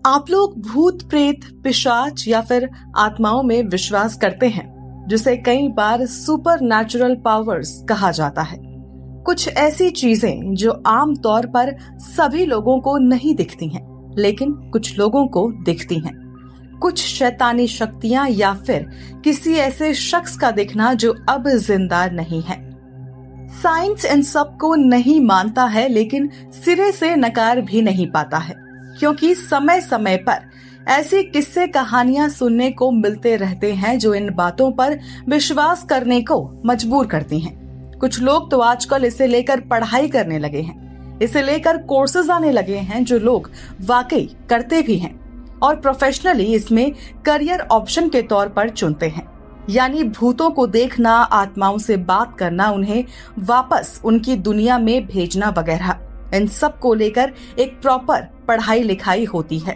आप लोग भूत प्रेत पिशाच या फिर आत्माओं में विश्वास करते हैं, जिसे कई बार सुपर नेचुरल पावर्स कहा जाता है। कुछ ऐसी चीजें जो आम तौर पर सभी लोगों को नहीं दिखती हैं, लेकिन कुछ लोगों को दिखती हैं। कुछ शैतानी शक्तियां या फिर किसी ऐसे शख्स का दिखना जो अब जिंदा नहीं है। साइंस इन सब को नहीं मानता है, लेकिन सिरे से नकार भी नहीं पाता है, क्योंकि समय समय पर ऐसी किस्से कहानियां सुनने को मिलते रहते हैं जो इन बातों पर विश्वास करने को मजबूर करती हैं। कुछ लोग तो आजकल इसे लेकर पढ़ाई करने लगे हैं, इसे लेकर कोर्सेज आने लगे हैं जो लोग वाकई करते भी हैं और प्रोफेशनली इसमें करियर ऑप्शन के तौर पर चुनते हैं। यानी भूतों को देखना, आत्माओं से बात करना, उन्हें वापस उनकी दुनिया में भेजना वगैरह, इन सब को लेकर एक प्रॉपर पढ़ाई लिखाई होती है।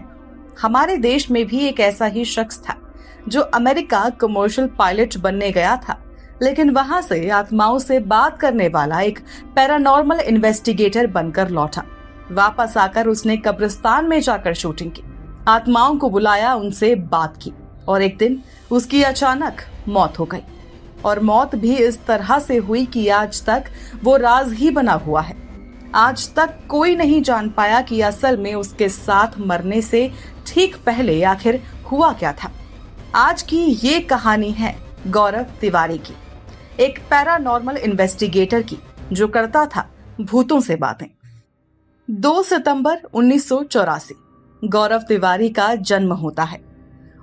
हमारे देश में भी एक ऐसा ही शख्स था जो अमेरिका कमर्शियल पायलट बनने गया था, लेकिन वहां से आत्माओं से बात करने वाला एक पैरानॉर्मल इन्वेस्टिगेटर बनकर लौटा। वापस आकर उसने कब्रिस्तान में जाकर शूटिंग की, आत्माओं को बुलाया, उनसे बात की और एक दिन उसकी अचानक मौत हो गई। और मौत भी इस तरह से हुई कि आज तक वो राज ही बना हुआ है। आज तक कोई नहीं जान पाया कि असल में उसके साथ मरने से ठीक पहले आखिर हुआ क्या था। आज की ये कहानी है गौरव तिवारी की, एक पैरानॉर्मल इन्वेस्टिगेटर की जो करता था भूतों से बातें। 2 सितंबर 1984 गौरव तिवारी का जन्म होता है।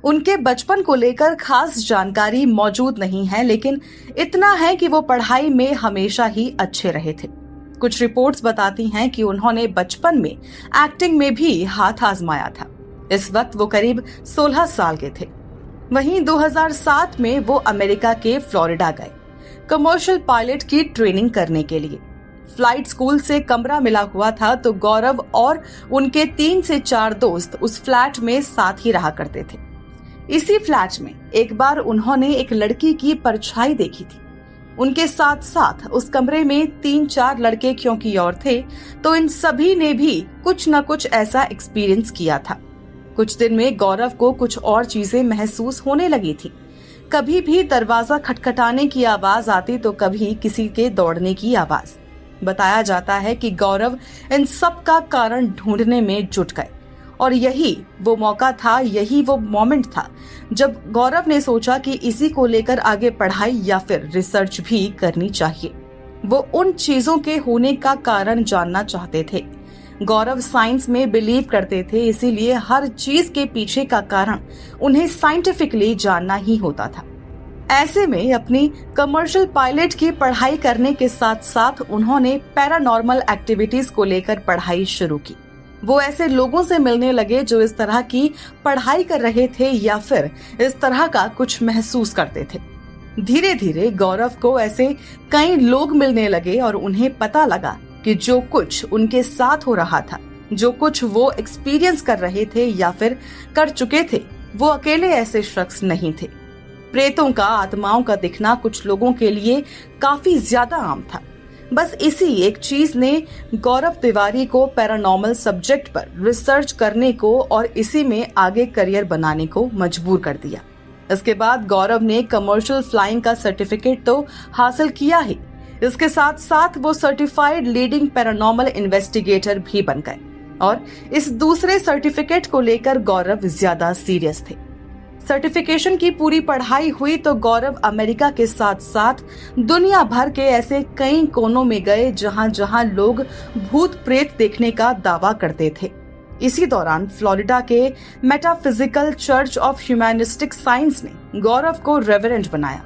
उनके बचपन को लेकर खास जानकारी मौजूद नहीं है, लेकिन इतना है कि वो पढ़ाई में हमेशा ही अच्छे रहे थे। कुछ रिपोर्ट्स बताती हैं कि उन्होंने बचपन में एक्टिंग में भी हाथ आजमाया था। इस वक्त वो करीब 16 साल के थे। वहीं 2007 में वो अमेरिका के फ्लोरिडा गए कमर्शियल पायलट की ट्रेनिंग करने के लिए। फ्लाइट स्कूल से कमरा मिला हुआ था, तो गौरव और उनके 3 से 4 दोस्त उस फ्लैट में साथ ही रहा करते थे। इसी फ्लैट में एक बार उन्होंने एक लड़की की परछाई देखी थी। उनके साथ साथ उस कमरे में 3-4 लड़के क्योंकि और थे, तो इन सभी ने भी कुछ न कुछ ऐसा एक्सपीरियंस किया था। कुछ दिन में गौरव को कुछ और चीजें महसूस होने लगी थी। कभी भी दरवाजा खटखटाने की आवाज आती, तो कभी किसी के दौड़ने की आवाज। बताया जाता है कि गौरव इन सब का कारण ढूंढने में जुट गए और यही वो मौका था, यही वो मोमेंट था जब गौरव ने सोचा कि इसी को लेकर आगे पढ़ाई या फिर रिसर्च भी करनी चाहिए। वो उन चीजों के होने का कारण जानना चाहते थे। गौरव साइंस में बिलीव करते थे, इसीलिए हर चीज के पीछे का कारण उन्हें साइंटिफिकली जानना ही होता था। ऐसे में अपनी कमर्शियल पायलट की पढ़ाई करने के साथ साथ उन्होंने पैरानॉर्मल एक्टिविटीज को लेकर पढ़ाई शुरू की। वो ऐसे लोगों से मिलने लगे जो इस तरह की पढ़ाई कर रहे थे या फिर इस तरह का कुछ महसूस करते थे। धीरे धीरे गौरव को ऐसे कई लोग मिलने लगे और उन्हें पता लगा कि जो कुछ उनके साथ हो रहा था, जो कुछ वो एक्सपीरियंस कर रहे थे या फिर कर चुके थे, वो अकेले ऐसे शख्स नहीं थे। प्रेतों का, आत्माओं का दिखना कुछ लोगों के लिए काफी ज्यादा आम था। बस इसी एक चीज ने गौरव तिवारी को पैरानॉर्मल सब्जेक्ट पर रिसर्च करने को और इसी में आगे करियर बनाने को मजबूर कर दिया। इसके बाद गौरव ने कमर्शियल फ्लाइंग का सर्टिफिकेट तो हासिल किया ही, इसके साथ साथ वो सर्टिफाइड लीडिंग पैरानॉर्मल इन्वेस्टिगेटर भी बन गए और इस दूसरे सर्टिफिकेट को लेकर गौरव ज्यादा सीरियस थे। सर्टिफिकेशन की पूरी पढ़ाई हुई तो गौरव अमेरिका के साथ साथ दुनिया भर के ऐसे कई कोनों में गए जहां जहां लोग भूत प्रेत देखने का दावा करते थे। इसी दौरान फ्लोरिडा के metaphysical church of humanistic science ने गौरव को रेवरेंड बनाया।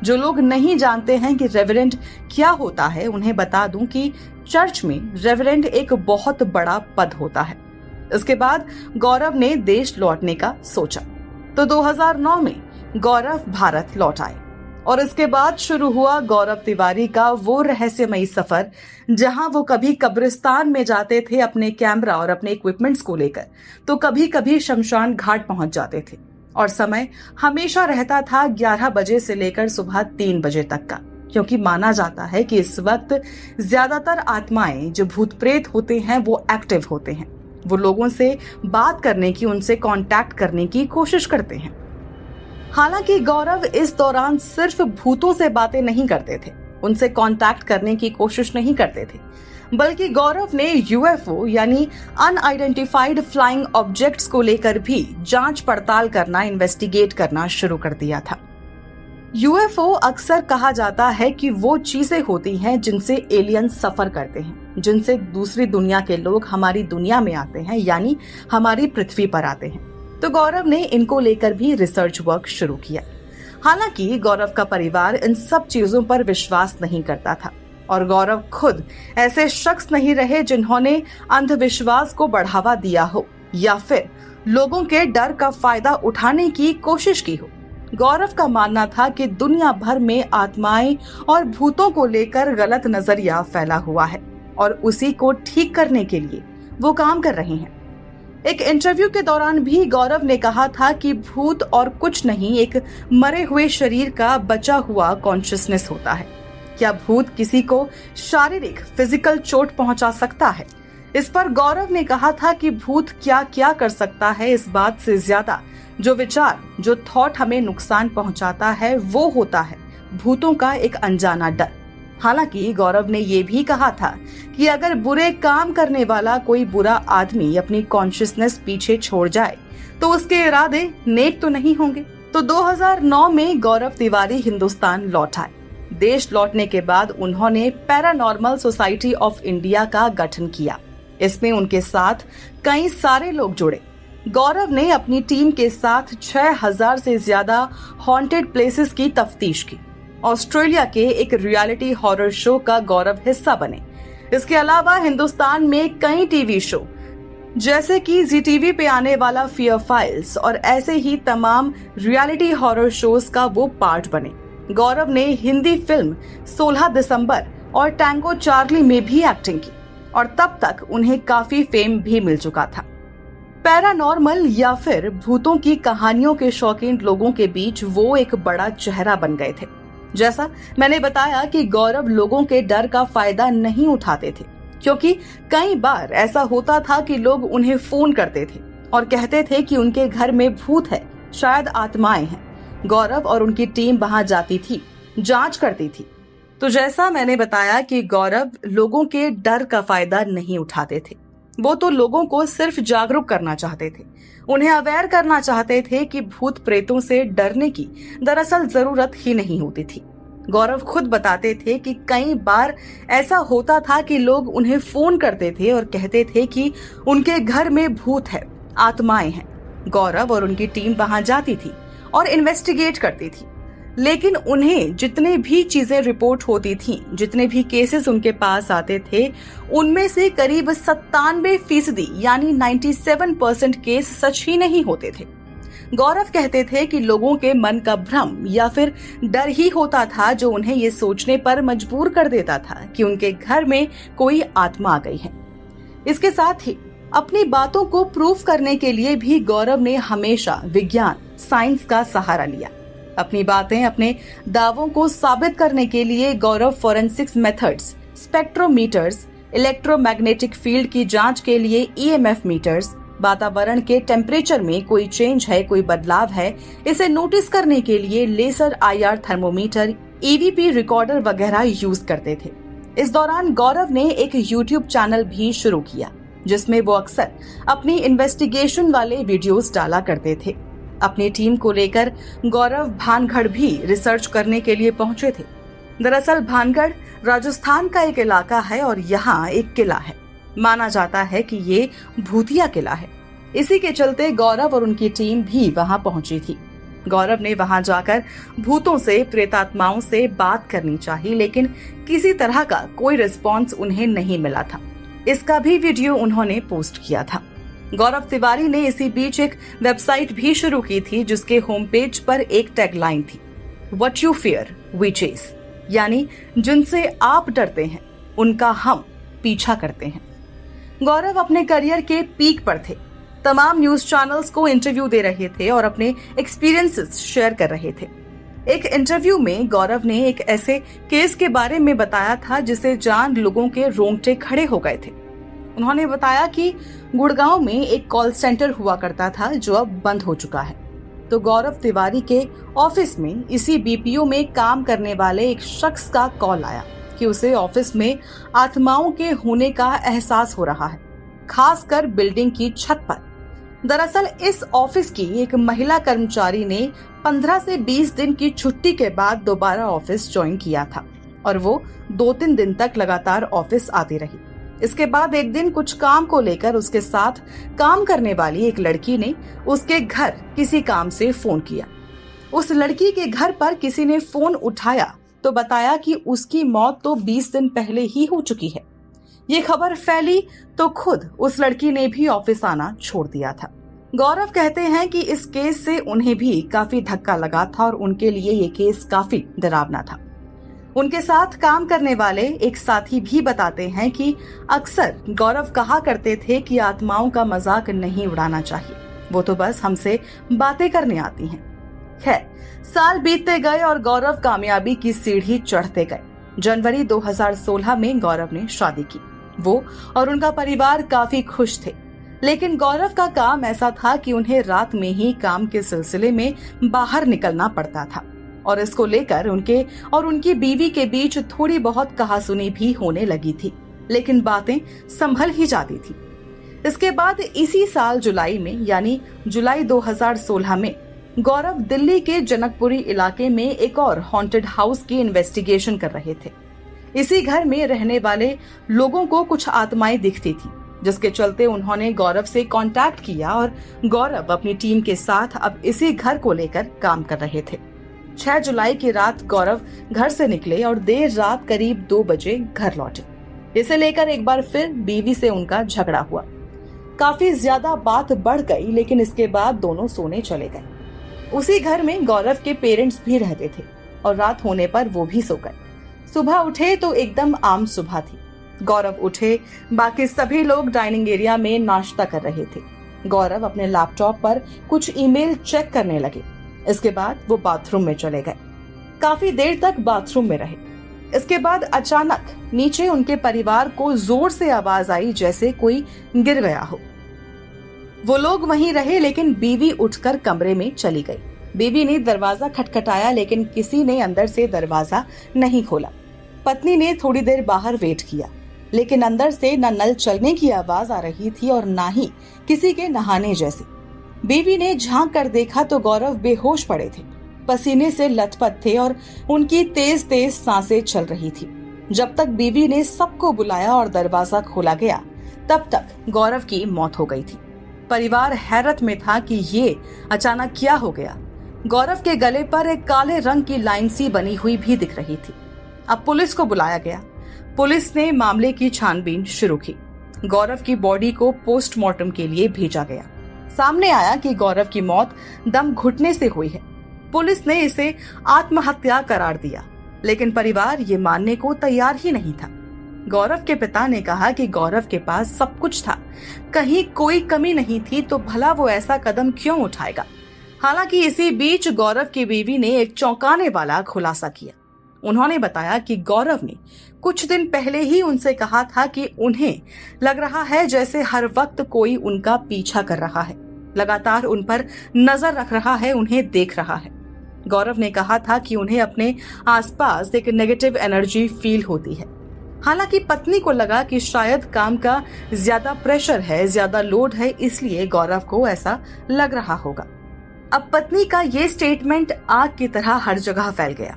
जो लोग नहीं जानते हैं कि रेवरेंड क्या होता है, उन्हें बता दूं कि चर्च में रेवरेंड एक बहुत बड़ा पद होता है। इसके बाद गौरव ने देश लौटने का सोचा, तो 2009 में गौरव भारत लौट आए और इसके बाद शुरू हुआ गौरव तिवारी का वो रहस्यमयी सफर, जहां वो कभी कब्रिस्तान में जाते थे अपने कैमरा और अपने इक्विपमेंट्स को लेकर, तो कभी कभी शमशान घाट पहुंच जाते थे और समय हमेशा रहता था 11 बजे से लेकर सुबह 3 बजे तक का, क्योंकि माना जाता है कि इस वक्त ज्यादातर आत्माएं जो भूत प्रेत होते हैं वो एक्टिव होते हैं वो लोगों से बात करने की, उनसे कांटेक्ट करने की कोशिश करते हैं। हालांकि गौरव इस दौरान सिर्फ भूतों से बातें नहीं करते थे, उनसे कांटेक्ट करने की कोशिश नहीं करते थे, बल्कि गौरव ने यूएफओ यानी अनआइडेंटिफाइड फ्लाइंग ऑब्जेक्ट्स को लेकर भी जांच पड़ताल करना, इन्वेस्टिगेट करना शुरू कर दिया था। यूएफओ अक्सर कहा जाता है कि वो चीजें होती हैं जिनसे एलियंस सफर करते हैं, जिनसे दूसरी दुनिया के लोग हमारी दुनिया में आते हैं, यानी हमारी पृथ्वी पर आते हैं। तो गौरव ने इनको लेकर भी रिसर्च वर्क शुरू किया। हालांकि गौरव का परिवार इन सब चीजों पर विश्वास नहीं करता था और गौरव खुद ऐसे शख्स नहीं रहे जिन्होंने अंधविश्वास को बढ़ावा दिया हो या फिर लोगों के डर का फायदा उठाने की कोशिश की हो। गौरव का मानना था कि दुनिया भर में आत्माएं और भूतों को लेकर गलत नजरिया फैला हुआ है और उसी को ठीक करने के लिए वो काम कर रहे हैं। एक इंटरव्यू के दौरान भी गौरव ने कहा था कि भूत और कुछ नहीं, एक मरे हुए शरीर का बचा हुआ कॉन्शियसनेस होता है। क्या भूत किसी को शारीरिक, फिजिकल चोट पहुंचा सकता है? इस पर गौरव ने कहा था कि भूत क्या क्या कर सकता है, इस बात से ज्यादा जो विचार, जो थॉट हमें नुकसान पहुंचाता है, वो होता है भूतों का एक अनजाना डर। हालांकि गौरव ने ये भी कहा था कि अगर बुरे काम करने वाला कोई बुरा आदमी अपनी कॉन्शियसनेस पीछे छोड़ जाए तो उसके इरादे नेक तो नहीं होंगे। तो 2009 में गौरव तिवारी हिंदुस्तान लौट आए। देश लौटने के बाद उन्होंने पैरानॉर्मल सोसाइटी ऑफ इंडिया का गठन किया। इसमें उनके साथ कई सारे लोग जुड़े। गौरव ने अपनी टीम के साथ 6000 से ज्यादा हॉन्टेड प्लेसेस की तफ्तीश की। ऑस्ट्रेलिया के एक रियलिटी हॉरर शो का गौरव हिस्सा बने। इसके अलावा हिंदुस्तान में कई टीवी शो जैसे कि जी टीवी पे आने वाला फियर फाइल्स और ऐसे ही तमाम रियलिटी हॉरर शोज का वो पार्ट बने। गौरव ने हिंदी फिल्म 16 दिसंबर और टैंगो चार्ली में भी एक्टिंग की और तब तक उन्हें काफी फेम भी मिल चुका था। पैरानॉर्मल या फिर भूतों की कहानियों के शौकीन लोगों के बीच वो एक बड़ा चेहरा बन गए थे। जैसा मैंने बताया कि गौरव लोगों के डर का फायदा नहीं उठाते थे, क्योंकि कई बार ऐसा होता था कि लोग उन्हें फोन करते थे और कहते थे कि उनके घर में भूत है, शायद आत्माएं हैं। गौरव और उनकी टीम वहां जाती थी, जांच करती थी। तो जैसा मैंने बताया कि गौरव लोगों के डर का फायदा नहीं उठाते थे, वो तो लोगों को सिर्फ जागरूक करना चाहते थे, उन्हें अवेयर करना चाहते थे कि भूत प्रेतों से डरने की दरअसल जरूरत ही नहीं होती थी। गौरव खुद बताते थे कि कई बार ऐसा होता था कि लोग उन्हें फोन करते थे और कहते थे कि उनके घर में भूत है, आत्माएं हैं। गौरव और उनकी टीम वहां जाती थी और इन्वेस्टिगेट करती थी, लेकिन उन्हें जितने भी चीजें रिपोर्ट होती थीं, जितने भी केसेस उनके पास आते थे, उनमें से करीब 97% यानी 97% केस सच ही नहीं होते थे। गौरव कहते थे कि लोगों के मन का भ्रम या फिर डर ही होता था जो उन्हें ये सोचने पर मजबूर कर देता था कि उनके घर में कोई आत्मा आ गई है। इसके साथ ही अपनी बातों को प्रूफ करने के लिए भी गौरव ने हमेशा विज्ञान, साइंस का सहारा लिया। अपनी बातें, अपने दावों को साबित करने के लिए Gaurav forensics methods, spectrometers, electromagnetic field की जांच के लिए ईएमएफ मीटर्स, वातावरण के टेम्परेचर में कोई चेंज है, कोई बदलाव है, इसे नोटिस करने के लिए laser IR thermometer, EVP recorder वगैरह यूज करते थे। इस दौरान गौरव ने एक यूट्यूब चैनल भी शुरू किया जिसमें वो अक्सर अपनी इन्वेस्टिगेशन वाले वीडियोस डाला करते थे। अपनी टीम को लेकर गौरव भानगढ़ भी रिसर्च करने के लिए पहुंचे थे। दरअसल भानगढ़ राजस्थान का एक इलाका है और यहाँ एक किला है। माना जाता है कि ये भूतिया किला है। इसी के चलते गौरव और उनकी टीम भी वहां पहुंची थी। गौरव ने वहां जाकर भूतों से, प्रेतात्माओं से बात करनी चाहिए, लेकिन किसी तरह का कोई रिस्पॉन्स उन्हें नहीं मिला था। इसका भी वीडियो उन्होंने पोस्ट किया था। गौरव तिवारी ने इसी बीच एक वेबसाइट भी शुरू की थी जिसके होम पेज पर एक टैगलाइन थी, what you fear we chase, यानी जिनसे आप डरते हैं उनका हम पीछा करते हैं। गौरव अपने करियर के पीक पर थे, तमाम न्यूज चैनल्स को इंटरव्यू दे रहे थे और अपने एक्सपीरियंसेस शेयर कर रहे थे। एक इंटरव्यू में गौरव ने एक ऐसे केस के बारे में बताया था जिसे जान लोगों के रोंगटे खड़े हो गए थे। उन्होंने बताया कि गुड़गांव में एक कॉल सेंटर हुआ करता था जो अब बंद हो चुका है। तो गौरव तिवारी के ऑफिस में इसी बीपीओ में काम करने वाले एक शख्स का कॉल आया कि उसे ऑफिस में आत्माओं के होने का एहसास हो रहा है, खासकर बिल्डिंग की छत पर। दरअसल इस ऑफिस की एक महिला कर्मचारी ने 15 से 20 दिन की छुट्टी के बाद दोबारा ऑफिस ज्वाइन किया था और वो 2-3 दिन तक लगातार ऑफिस आती रही। इसके बाद एक दिन कुछ काम को लेकर उसके साथ काम करने वाली एक लड़की ने उसके घर किसी काम से फोन किया। उस लड़की के घर पर किसी ने फोन उठाया तो बताया कि उसकी मौत तो 20 दिन पहले ही हो चुकी है। ये खबर फैली तो खुद उस लड़की ने भी ऑफिस आना छोड़ दिया था। गौरव कहते हैं कि इस केस से उन्हें भी काफी धक्का लगा था और उनके लिए ये केस काफी डरावना था। उनके साथ काम करने वाले एक साथी भी बताते हैं कि अक्सर गौरव कहा करते थे कि आत्माओं का मजाक नहीं उड़ाना चाहिए, वो तो बस हमसे बातें करने आती हैं। खैर, साल बीतते गए और गौरव कामयाबी की सीढ़ी चढ़ते गए। जनवरी 2016 में गौरव ने शादी की। वो और उनका परिवार काफी खुश थे, लेकिन गौरव का काम ऐसा था कि उन्हें रात में ही काम के सिलसिले में बाहर निकलना पड़ता था और इसको लेकर उनके और उनकी बीवी के बीच थोड़ी बहुत कहासुनी भी होने लगी थी, लेकिन बातें संभल ही जाती थी। इसके बाद इसी साल जुलाई में यानी जुलाई 2016 में गौरव दिल्ली के जनकपुरी इलाके में एक और हॉन्टेड हाउस की इन्वेस्टिगेशन कर रहे थे। इसी घर में रहने वाले लोगों को कुछ आत्माएं दिखती थी, जिसके चलते उन्होंने गौरव से कांटेक्ट किया और गौरव अपनी टीम के साथ अब इसी घर को लेकर काम कर रहे थे। 6 जुलाई की रात गौरव घर से निकले और देर रात करीब 2 बजे घर लौटे। इसे लेकर एक बार फिर बीवी से उनका झगड़ा हुआ। काफी ज्यादा बात बढ़ गई, लेकिन इसके बाद दोनों सोने चले गए। उसी घर में गौरव के पेरेंट्स भी रहते थे और रात होने पर वो भी सो गए। सुबह उठे तो एकदम आम सुबह थी। गौरव उठे, बाकी सभी लोग डाइनिंग एरिया में नाश्ता कर रहे थे। गौरव अपने लैपटॉप पर कुछ ईमेल चेक करने लगे। इसके बाद वो बाथरूम में चले गए। काफी देर तक बाथरूम में रहे। इसके बाद अचानक नीचे उनके परिवार को जोर से आवाज आई, जैसे कोई गिर गया हो। वो लोग वहीं रहे, लेकिन बीवी उठकर कमरे में चली गई। बीवी ने दरवाजा खटखटाया, लेकिन किसी ने अंदर से दरवाजा नहीं खोला। पत्नी ने थोड़ी देर बाहर वेट किया, लेकिन अंदर से न नल चलने की आवाज आ रही थी और ना ही किसी के नहाने जैसी। बीवी ने झांक कर देखा तो गौरव बेहोश पड़े थे, पसीने से लथपथ थे और उनकी तेज तेज सांसें चल रही थी। जब तक बीवी ने सबको बुलाया और दरवाजा खोला गया, तब तक गौरव की मौत हो गई थी। परिवार हैरत में था कि ये अचानक क्या हो गया। गौरव के गले पर एक काले रंग की लाइन सी बनी हुई भी दिख रही थी। अब पुलिस को बुलाया गया। पुलिस ने मामले की छानबीन शुरू की। गौरव की बॉडी को पोस्टमार्टम के लिए भेजा गया। सामने आया कि गौरव की मौत दम घुटने से हुई है। पुलिस ने इसे आत्महत्या करार दिया, लेकिन परिवार ये मानने को तैयार ही नहीं था। गौरव के पिता ने कहा कि गौरव के पास सब कुछ था, कहीं कोई कमी नहीं थी, तो भला वो ऐसा कदम क्यों उठाएगा। हालांकि इसी बीच गौरव की बीवी ने एक चौंकाने वाला खुलासा किया। उन्होंने बताया कि गौरव ने कुछ दिन पहले ही उनसे कहा था कि उन्हें लग रहा है जैसे हर वक्त कोई उनका पीछा कर रहा है, लगातार उन पर नजर रख रहा है, उन्हें देख रहा है। गौरव ने कहा था कि उन्हें अपने आसपास एक नेगेटिव एनर्जी फील होती है। हालांकि पत्नी को लगा कि शायद काम का ज्यादा प्रेशर है, ज्यादा लोड है, इसलिए गौरव को ऐसा लग रहा होगा। अब पत्नी का ये स्टेटमेंट आग की तरह हर जगह फैल गया।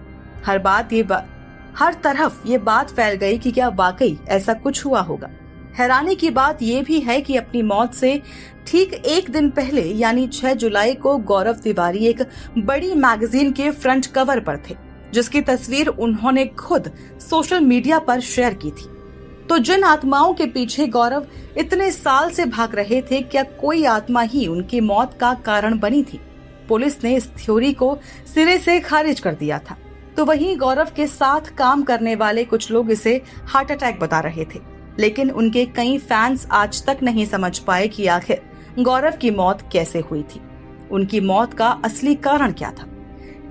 हर तरफ ये बात फैल गई कि क्या वाकई ऐसा कुछ हुआ होगा। हैरानी की बात यह भी है कि अपनी मौत से ठीक एक दिन पहले यानी 6 जुलाई को गौरव तिवारी एक बड़ी मैगजीन के फ्रंट कवर पर थे, जिसकी तस्वीर उन्होंने खुद सोशल मीडिया पर शेयर की थी। तो जिन आत्माओं के पीछे गौरव इतने साल से भाग रहे थे, क्या कोई आत्मा ही उनकी मौत का कारण बनी थी? पुलिस ने इस थ्योरी को सिरे से खारिज कर दिया था। तो वहीं गौरव के साथ काम करने वाले कुछ लोग इसे हार्ट अटैक बता रहे थे, लेकिन उनके कई फैंस आज तक नहीं समझ पाए कि आखिर गौरव की मौत कैसे हुई थी, उनकी मौत का असली कारण क्या था।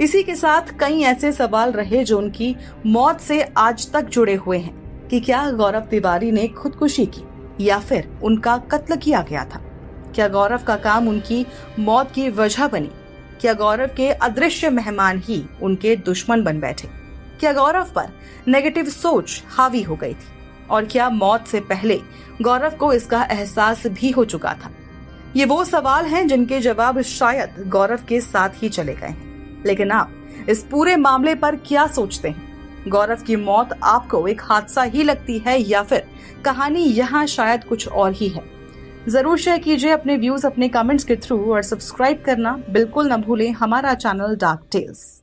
इसी के साथ कई ऐसे सवाल रहे जो उनकी मौत से आज तक जुड़े हुए हैं कि क्या गौरव तिवारी ने खुदकुशी की या फिर उनका कत्ल किया गया था? क्या गौरव का काम उनकी मौत की वजह बनी? क्या गौरव के अदृश्य मेहमान ही उनके दुश्मन बन बैठे? क्या गौरव पर नेगेटिव सोच हावी हो गई थी? और क्या मौत से पहले गौरव को इसका एहसास भी हो चुका था? ये वो सवाल हैं जिनके जवाब शायद गौरव के साथ ही चले गए हैं। लेकिन आप इस पूरे मामले पर क्या सोचते हैं? गौरव की मौत आपको एक हादसा ही लगती है या फिर कहानी यहाँ शायद कुछ और ही है? जरूर शेयर कीजिए अपने व्यूज अपने कमेंट्स के थ्रू और सब्सक्राइब करना बिल्कुल न भूलें हमारा चैनल डार्क टेल्स।